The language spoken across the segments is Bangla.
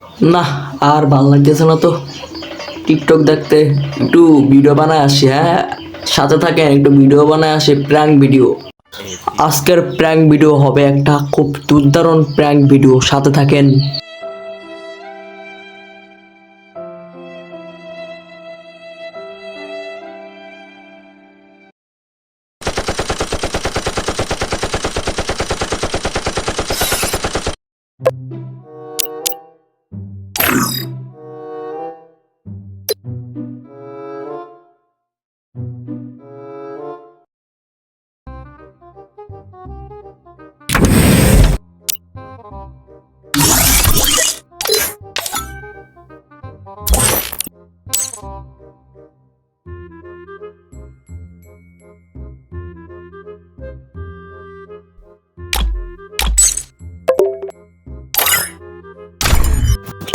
না, আর ভাল লাগতেছে না তো টিকটক দেখতে। একটু ভিডিও বানায় আসি। হ্যাঁ, সাথে থাকেন, একটু ভিডিও বানায় আসি, প্র্যাঙ্ক ভিডিও। আজকের প্র্যাঙ্ক ভিডিও হবে একটা খুব দুর্দারণ প্র্যাঙ্ক ভিডিও, সাথে থাকেন।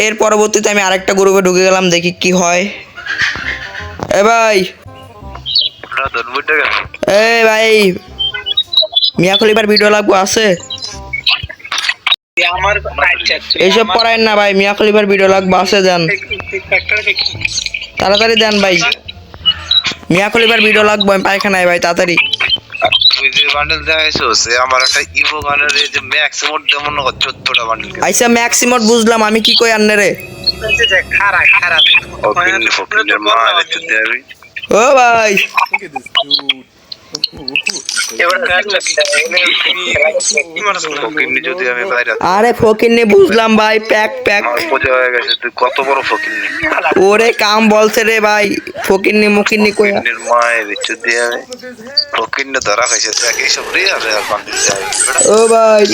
এর পরবর্তীতে আমি আরেকটা গ্রুপে ঢুকে গেলাম, দেখি কি হয়। এ ভাই, এ ভাই, মিয়া খলিফার ভিডিও লাগবো আছে? এইসব পড়ায় না ভাই, মিয়া খলিফার ভিডিও লাগবো আছে, দেন তাড়াতাড়ি দেন ভাই, মিয়া খলিফার ভিডিও লাগবো, আমি পায়খানায় ভাই, তাড়াতাড়ি। ওই যে বান্ডেল দেখাইছো সে আমার একটা ইভো গানের এই যে ম্যাক্স মোড যেমন 14টা বান্ডেল আইসা ম্যাক্সিমট বুঝলাম, আমি কি কই আন্নে রে? ফকিনের মা দেখতে দেবি ও ভাই, ফকিনি যদি আমি বাইরে আরে ফকিন্নি বুঝলাম ভাই, প্যাক প্যাক। আমার বোঝা হয়ে গেছে তুই কত বড় ফকিনি। ওরে কাম বলছে রে ভাই, ফকিন্নি মুকিন্নি কই। ফকিনের মা দেখতে দেবি ফকিনে ধরা খাইছে দেখ এইসব রিয়াল রিয়াল বান্ডেল দেয় ও ভাই,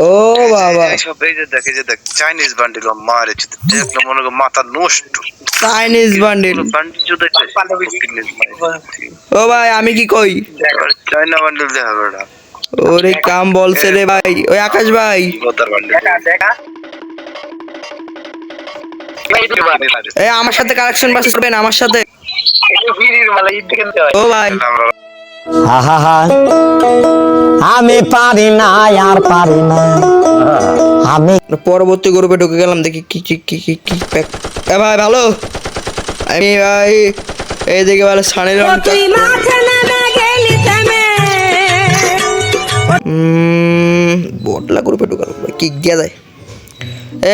ও বাবা, এইসব এই যে দেখ চাইনিজ বান্ডেল মারে দেখলে মনে হয় মাথা নষ্ট চাইনিজ বান্ডিল। বান্ডেল যদি ফকিনের মা ও ভাই, আমি কি কই? চাইনা বান্ডেল দেখাবে না ওরে কাম বলছে রে ভাই, ওই আকাশ ভাই, গতার বান্ডেল এই আমার সাথে কালেকশন বাস করবেন আমার সাথে। ও ভাই, আহা আমি পারি না, আর পারি না আমি। পরবর্তী গ্রুপে ঢুকে গেলাম, দেখি কি কি কি কি কি প্যাক। এ ভাই ভালো, আমি ভাই এইদিকে ভালো সানি বটলা গ্রুপে ঢুকালো ভাই, কি গিয়া যায়।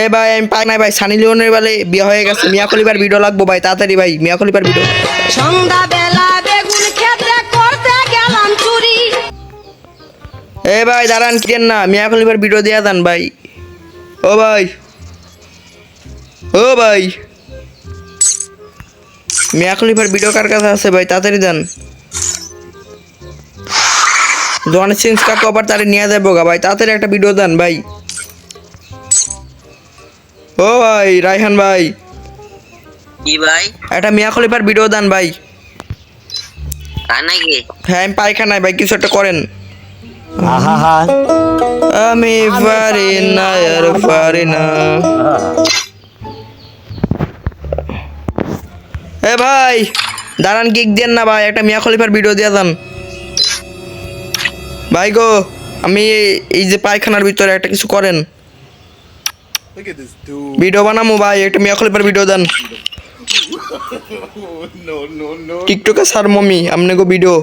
এ ভাই আমি পাই নাই ভাই, সানি লিওনের বেলে বিয়ে হয়ে গেছে, মিয়া খলিফার ভিডিও লাগবো ভাই, তাড়াতাড়ি ভাই, মিয়া খলিফার ভিডিও। সন্ধ্যাবেলা বেগুন ক্ষেত্রে করতে গেলাম চুরি। এ ভাই দাঁড়ান, কি দেন না, মিয়া খলিফার ভিডিও দিয়া দেন ভাই। ও ভাই, ও ভাই, মিয়া খলিফার ভিডিও কার কাছে আছে ভাই, তাড়াতাড়ি দেন। জন সিন্স কা কভার তারে নিয়ে যাবো গা ভাই, তাড়াতাড়ি একটা ভিডিও দেন ভাই। ও ভাই রায়হান ভাই, কি ভাই? একটা মিয়া খলিফার ভিডিও দেন ভাই। তাই নাকি? হ্যাঁ আমি পায়খানায় ভাই, কিছু একটা করেন। আহা আমি পারি না, আর পারি না। এ ভাই দাঁড়ান, কিক দেন না ভাই, একটা মিয়া খলিফার ভিডিও দিয়ে দেন ভাই গো। আমি এই যে পায়খানার ভিতরে একটা কিছু করেন, ভিডিও বানামু ভাই, একটা মিয়া খলিফার ভিডিও দেন। টিকটকে সার মমি আমনে গো ভিডিও।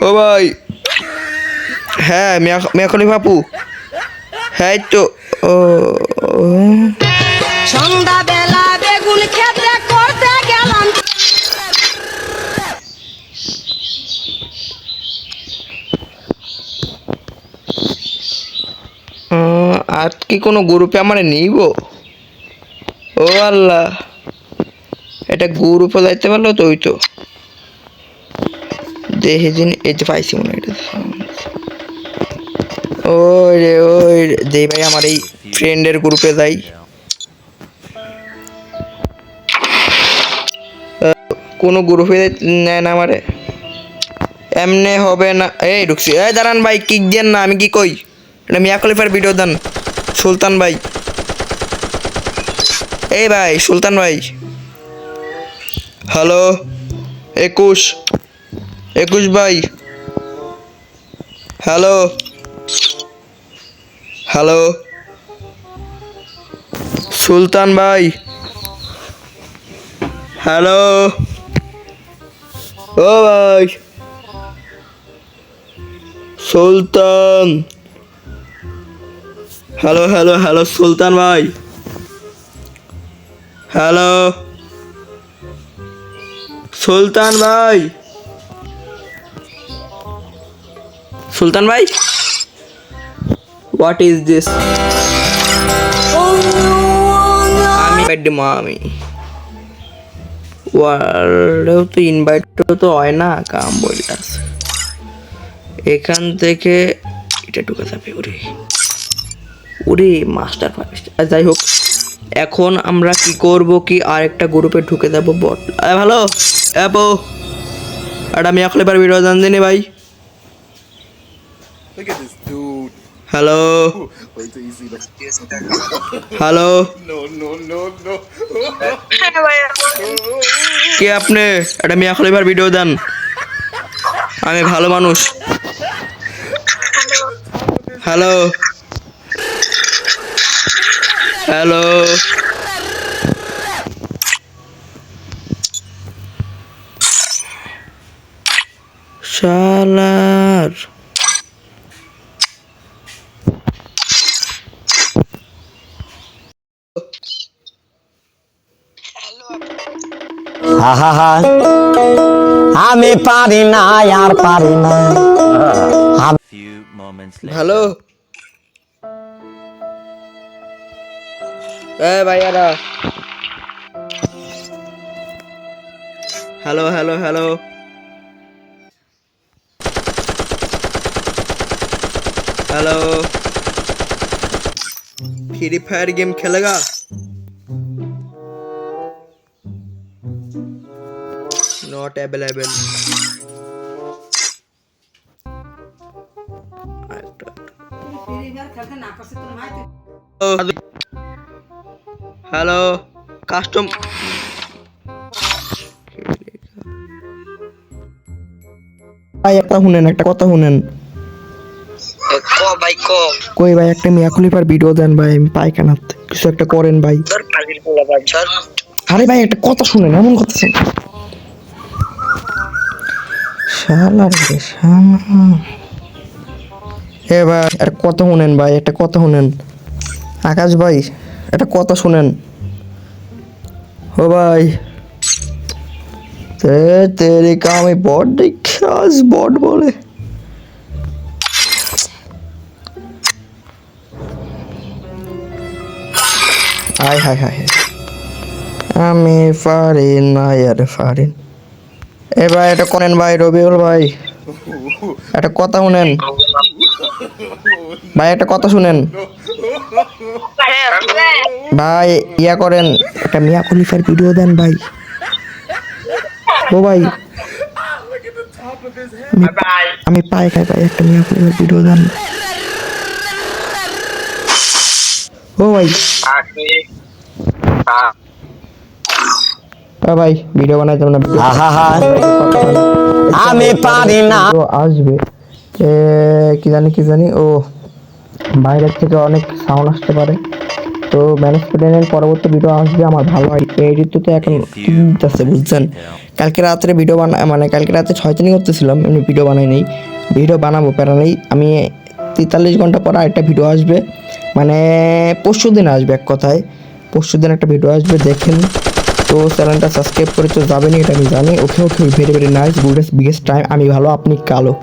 ও ভাই, হ্যাঁ মিয়া খলিফা আপু, হ্যাঁ এই তো। ও সন্ধ্যাবেলা বেগুন ক্ষেত্রে করতে গেলাম। আর কি কোনো গ্রুপে আমার নিব? ও আল্লাহ, এটা গ্রুপে যাইতে পারলো তো, ওই তো দেখে দিন, এই যে পাইছি মনে হয় এটা। ওই রে যে ভাই আমার এই ফ্রেন্ডের গ্রুপে যাই। কোনো গ্রুপে নেয় না আমারে, এমনি হবে না। এই ঢুকছি, এই দাঁড়ান ভাই, কিক দেন না, আমি কি কই, এটা মিয়া খলিফার ভিডিও দেন। সুলতান ভাই, এই ভাই সুলতান ভাই, হ্যালো 21 ভাই, হ্যালো হ্যালো সুলতান ভাই, হ্যালো ও ভাই সুলতান, হ্যালো হ্যালো হ্যালো সুলতান ভাই, হ্যালো সুলতান ভাই, সুলতান ভাই, হোয়াট ইজ দিস? আমি বার্থডে মামি ওয়ার্ল্ডেও তো ইনভাইট তো হয় না, কাম বললাস এখান থেকে এটা ঢুকে যাবে। ওরে ওরে মাস্টার ফাস্টার, যাই হোক এখন আমরা কি করব কি আরেকটা গ্রুপে ঢুকে যাব বট। ভালো অ্যাপো এটা আমি এখন এবার ভিডিও জান দিনি ভাই। হ্যালো হ্যালো কে আপনি? এটা আমি এখন এবার ভিডিও দেন, আমি ভালো মানুষ। হ্যালো হ্যালো শালার আহা আমি পারি না আর পারি না। হ্যালো এ ভাইয়ারা, hello hello hello hello free fire game खेलेगा? Not available. हेलो कस्टम ভাই একটা শুনেন, একটা কথা শুনেন। কো ভাই কো কই ভাই একটা মিয়া খলিফার ভিডিও দেন ভাই, আমি পাইখানাত কিছু একটা করেন ভাই। তোর ফাজিল পোলা ভাই স্যার। আরে ভাই একটা কথা শুনেন, এমন কথা শুনেন। শালা রে শালা। এ ভাই একটা কথা শুনেন ভাই, একটা কথা শুনেন। আকাশ ভাই একটা কথা শুনেন। ও ভাই তেরে কামে বট দেখাস, বট বলে হাই হাই হাই, আমি পারি না আর পারি। এ ভাই এটা করেন ভাই, রবিউল ভাই একটা কথা শুনেন ভাই, একটা কথা শুনেন ভাই, ইয়া করেন একটা মিয়া খলিফার ভিডিও দেন ভাই। ও ভাই আমি পাই খাই ভাই, একটা মিয়া খলিফার ভিডিও দেন। ও ভাই ভাই ভিডিও বানাইতাম না, আহা আমি পারি না। আসবে কি জানি ও বাইরের থেকে অনেক সাউন্ড আসতে পারে, তো ম্যানেজ করে নেন। পরবর্তী ভিডিও আসবে আমার ভালো হয়, এডিট তো এখন আছে বুঝছেন। কালকে রাত্রে ভিডিও মানে কালকে রাতে 6 করতেছিলাম, এমনি ভিডিও বানাই নেই, ভিডিও বানাবো প্যারা নেই। আমি 43 ঘন্টা পর একটা ভিডিও আসবে, মানে পরশু দিন আসবে, এক কথায় পরশু দিন একটা ভিডিও আসবে দেখেন। তো চ্যানেলটা সাবস্ক্রাইব করে তো যাবেনই, এটা আমি জানি। Okay okay, very very nice, goodest biggest time. আমি ভালো আপনি কালো।